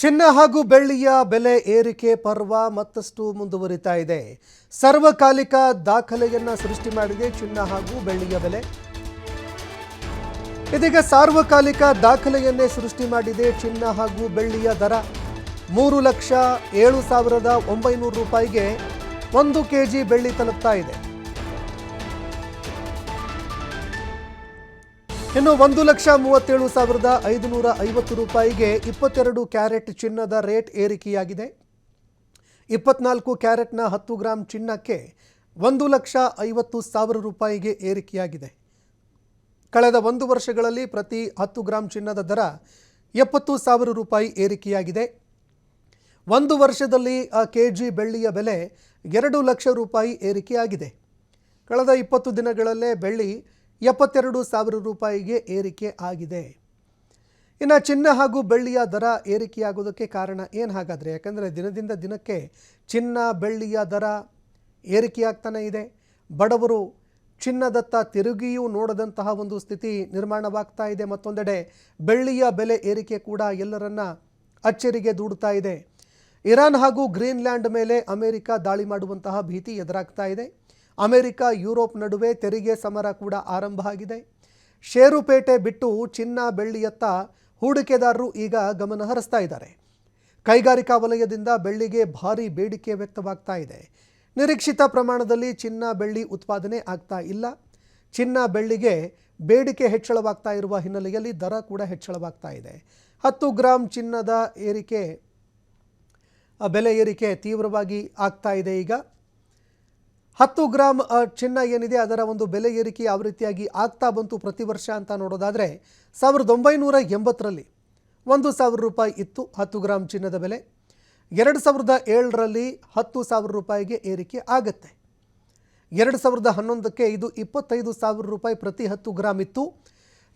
ಚಿನ್ನ ಹಾಗೂ ಬೆಳ್ಳಿಯ ಬೆಲೆ ಏರಿಕೆ ಪರ್ವ ಮತ್ತಷ್ಟು ಮುಂದುವರಿತಾ ಇದೆ. ಸರ್ವಕಾಲಿಕ ದಾಖಲೆಯನ್ನ ಸೃಷ್ಟಿ ಮಾಡಿದೆ ಚಿನ್ನ ಹಾಗೂ ಬೆಳ್ಳಿಯ ಬೆಲೆ. ಇದೀಗ ಸಾರ್ವಕಾಲಿಕ ದಾಖಲೆಯನ್ನೇ ಸೃಷ್ಟಿ ಮಾಡಿದೆ ಚಿನ್ನ ಹಾಗೂ ಬೆಳ್ಳಿಯ ದರ. 3,07,900 ರೂಪಾಯಿಗೆ 1 ಕೆಜಿ ಬೆಳ್ಳಿ ತಲುಪ್ತಾ ಇದೆ. ಇನ್ನು 1,37,550 ರೂಪಾಯಿಗೆ 22 ಕ್ಯಾರೆಟ್ ಚಿನ್ನದ ರೇಟ್ ಏರಿಕೆಯಾಗಿದೆ. 24 ಕ್ಯಾರೆಟ್ನ 10 ಗ್ರಾಂ ಚಿನ್ನಕ್ಕೆ 1,50,000 ರೂಪಾಯಿಗೆ ಏರಿಕೆಯಾಗಿದೆ. ಕಳೆದ 1 ವರ್ಷಗಳಲ್ಲಿ ಪ್ರತಿ 10 ಗ್ರಾಂ ಚಿನ್ನದ ದರ 70,000 ರೂಪಾಯಿ ಏರಿಕೆಯಾಗಿದೆ. 1 ವರ್ಷದಲ್ಲಿ ಆ ಕೆಜಿ ಬೆಳ್ಳಿಯ ಬೆಲೆ 2 ಲಕ್ಷ ರೂಪಾಯಿ ಏರಿಕೆಯಾಗಿದೆ. ಕಳೆದ 20 ದಿನಗಳಲ್ಲೇ ಬೆಳ್ಳಿ 72,000 ರೂಪಾಯಿಗೆ ಏರಿಕೆ ಆಗಿದೆ. ಇನ್ನು ಚಿನ್ನ ಹಾಗೂ ಬೆಳ್ಳಿಯ ದರ ಏರಿಕೆಯಾಗೋದಕ್ಕೆ ಕಾರಣ ಏನು ಹಾಗಾದರೆ? ಯಾಕಂದರೆ ದಿನದಿಂದ ದಿನಕ್ಕೆ ಚಿನ್ನ ಬೆಳ್ಳಿಯ ದರ ಏರಿಕೆಯಾಗ್ತಾನೆ ಇದೆ. ಬಡವರು ಚಿನ್ನದತ್ತ ತಿರುಗಿಯೂ ನೋಡದಂತಹ ಒಂದು ಸ್ಥಿತಿ ನಿರ್ಮಾಣವಾಗ್ತಾ ಇದೆ. ಮತ್ತೊಂದೆಡೆ ಬೆಳ್ಳಿಯ ಬೆಲೆ ಏರಿಕೆ ಕೂಡ ಎಲ್ಲರನ್ನ ಅಚ್ಚರಿಗೆ ದೂಡ್ತಾ ಇದೆ. ಇರಾನ್ ಹಾಗೂ ಗ್ರೀನ್ಲ್ಯಾಂಡ್ ಮೇಲೆ ಅಮೆರಿಕ ದಾಳಿ ಮಾಡುವಂತಹ ಭೀತಿ ಎದುರಾಗ್ತಾ ಇದೆ. ಅಮೆರಿಕ ಯುರೋಪ್ ನಡುವೆ ತೆರಿಗೆ ಸಮರ ಕೂಡ ಆರಂಭ ಆಗಿದೆ. ಷೇರುಪೇಟೆ ಬಿಟ್ಟು ಚಿನ್ನ ಬೆಳ್ಳಿಯತ್ತ ಹೂಡಿಕೆದಾರರು ಈಗ ಗಮನ ಹರಿಸ್ತಾ ಇದ್ದಾರೆ. ಕೈಗಾರಿಕಾ ವಲಯದಿಂದ ಬೆಳ್ಳಿಗೆ ಭಾರಿ ಬೇಡಿಕೆ ವ್ಯಕ್ತವಾಗ್ತಾ ಇದೆ. ನಿರೀಕ್ಷಿತ ಪ್ರಮಾಣದಲ್ಲಿ ಚಿನ್ನ ಬೆಳ್ಳಿ ಉತ್ಪಾದನೆ ಆಗ್ತಾ ಇಲ್ಲ. ಚಿನ್ನ ಬೆಳ್ಳಿಗೆ ಬೇಡಿಕೆ ಹೆಚ್ಚಳವಾಗ್ತಾ ಇರುವ ಹಿನ್ನೆಲೆಯಲ್ಲಿ ದರ ಕೂಡ ಹೆಚ್ಚಳವಾಗ್ತಾ ಇದೆ. 10 ಗ್ರಾಂ ಚಿನ್ನದ ಬೆಲೆ ಏರಿಕೆ ತೀವ್ರವಾಗಿ ಆಗ್ತಾ ಇದೆ. ಈಗ 10 ಗ್ರಾಂ ಚಿನ್ನ ಏನಿದೆ ಅದರ ಒಂದು ಬೆಲೆ ಏರಿಕೆ ಯಾವ ರೀತಿಯಾಗಿ ಆಗ್ತಾ ಬಂತು ಪ್ರತಿ ವರ್ಷ ಅಂತ ನೋಡೋದಾದರೆ 1980ರಲ್ಲಿ 1,000 ರೂಪಾಯಿ ಇತ್ತು 10 ಗ್ರಾಂ ಚಿನ್ನದ ಬೆಲೆ. 2007ರಲ್ಲಿ 10,000 ರೂಪಾಯಿಗೆ ಏರಿಕೆ ಆಗುತ್ತೆ. 2011ಕ್ಕೆ ಇದು 25,000 ರೂಪಾಯಿ ಪ್ರತಿ 10 ಗ್ರಾಂ ಇತ್ತು.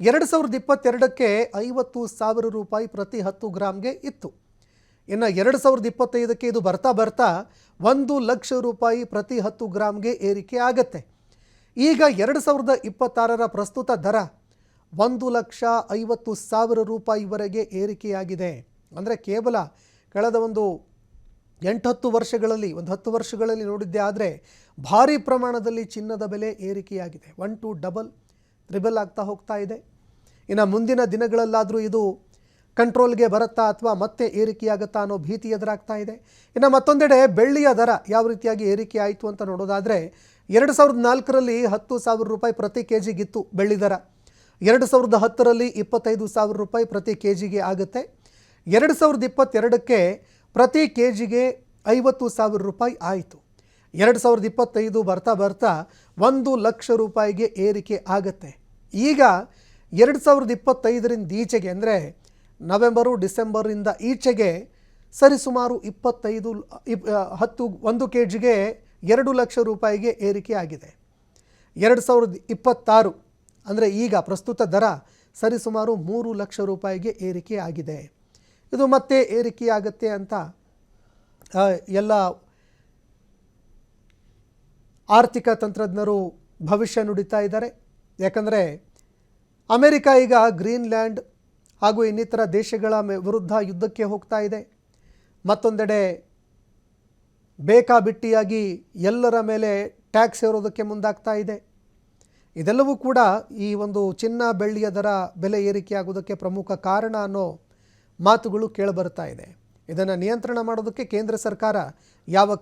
2022ಕ್ಕೆ 50,000 ರೂಪಾಯಿ ಪ್ರತಿ 10 ಗ್ರಾಮ್ಗೆ ಇತ್ತು. ಇನ್ನು 2025ಕ್ಕೆ ಇದು ಬರ್ತಾ 1 ಲಕ್ಷ ರೂಪಾಯಿ ಪ್ರತಿ 10 ಗ್ರಾಮ್ಗೆ ಏರಿಕೆ ಆಗುತ್ತೆ. ಈಗ 2026ರ ಪ್ರಸ್ತುತ ದರ 1,50,000 ರೂಪಾಯಿವರೆಗೆ ಏರಿಕೆಯಾಗಿದೆ. ಅಂದರೆ ಕೇವಲ ಕಳೆದ ಒಂದು 8-10 ವರ್ಷಗಳಲ್ಲಿ 10 ವರ್ಷಗಳಲ್ಲಿ ನೋಡಿದ್ದೇ ಆದರೆ ಭಾರಿ ಪ್ರಮಾಣದಲ್ಲಿ ಚಿನ್ನದ ಬೆಲೆ ಏರಿಕೆಯಾಗಿದೆ. 1 to ಡಬಲ್ ತ್ರಿಬಲ್ ಆಗ್ತಾ ಹೋಗ್ತಾ ಇದೆ. ಇನ್ನು ಮುಂದಿನ ದಿನಗಳಲ್ಲಾದರೂ ಇದು ಕಂಟ್ರೋಲ್ಗೆ ಬರುತ್ತಾ ಅಥವಾ ಮತ್ತೆ ಏರಿಕೆಯಾಗುತ್ತಾ ಅನ್ನೋ ಭೀತಿ ಎದುರಾಗ್ತಾ ಇದೆ. ಇನ್ನು ಮತ್ತೊಂದೆಡೆ ಬೆಳ್ಳಿಯ ದರ ಯಾವ ರೀತಿಯಾಗಿ ಏರಿಕೆ ಆಯಿತು ಅಂತ ನೋಡೋದಾದರೆ 2004ರಲ್ಲಿ 10,000 ರೂಪಾಯಿ ಪ್ರತಿ ಕೆ ಜಿಗಿತ್ತು ಬೆಳ್ಳಿ ದರ. 2010ರಲ್ಲಿ 25,000 ರೂಪಾಯಿ ಪ್ರತಿ ಕೆ ಜಿಗೆ ಆಗುತ್ತೆ. 2022ಕ್ಕೆ ಪ್ರತಿ ಕೆ ಜಿಗೆ 50,000 ರೂಪಾಯಿ ಆಯಿತು. 2025 ಬರ್ತಾ 1 ಲಕ್ಷ ರೂಪಾಯಿಗೆ ಏರಿಕೆ ಆಗುತ್ತೆ. ಈಗ 2025ರಿಂದ ಈಚೆಗೆ ಅಂದರೆ ನವೆಂಬರು ಡಿಸೆಂಬರಿಂದ ಈಚೆಗೆ ಸರಿಸುಮಾರು 1 ಕೆ ಜಿಗೆ 2 ಲಕ್ಷ ರೂಪಾಯಿಗೆ ಏರಿಕೆ ಆಗಿದೆ. 2026 ಅಂದರೆ ಈಗ ಪ್ರಸ್ತುತ ದರ ಸರಿಸುಮಾರು 3 ಲಕ್ಷ ರೂಪಾಯಿಗೆ ಏರಿಕೆ ಆಗಿದೆ. ಇದು ಮತ್ತೆ ಏರಿಕೆಯಾಗುತ್ತೆ ಅಂತ ಎಲ್ಲ ಆರ್ಥಿಕ ತಂತ್ರಜ್ಞರು ಭವಿಷ್ಯ ನುಡಿತಾ ಇದ್ದಾರೆ. ಯಾಕಂದರೆ ಅಮೆರಿಕ ಈಗ ಗ್ರೀನ್ಲ್ಯಾಂಡ್ ಹಾಗೂ ಇನ್ನಿತರ ದೇಶಗಳ ವಿರುದ್ಧ ಯುದ್ಧಕ್ಕೆ ಹೋಗ್ತಾ ಇದೆ. ಮತ್ತೊಂದೆಡೆ ಬೇಕಾಬಿಟ್ಟಿಯಾಗಿ ಎಲ್ಲರ ಮೇಲೆ ಟ್ಯಾಕ್ಸ್ ಹೇರೋದಕ್ಕೆ ಮುಂದಾಗ್ತಾ ಇದೆ. ಇದೆಲ್ಲವೂ ಕೂಡ ಈ ಒಂದು ಚಿನ್ನ ಬೆಳ್ಳಿಯ ದರ ಬೆಲೆ ಏರಿಕೆಯಾಗುವುದಕ್ಕೆ ಪ್ರಮುಖ ಕಾರಣ ಅನ್ನೋ ಮಾತುಗಳು ಕೇಳಿಬರ್ತಾ ಇದೆ. ಇದನ್ನು ನಿಯಂತ್ರಣ ಮಾಡೋದಕ್ಕೆ ಕೇಂದ್ರ ಸರ್ಕಾರ ಯಾವ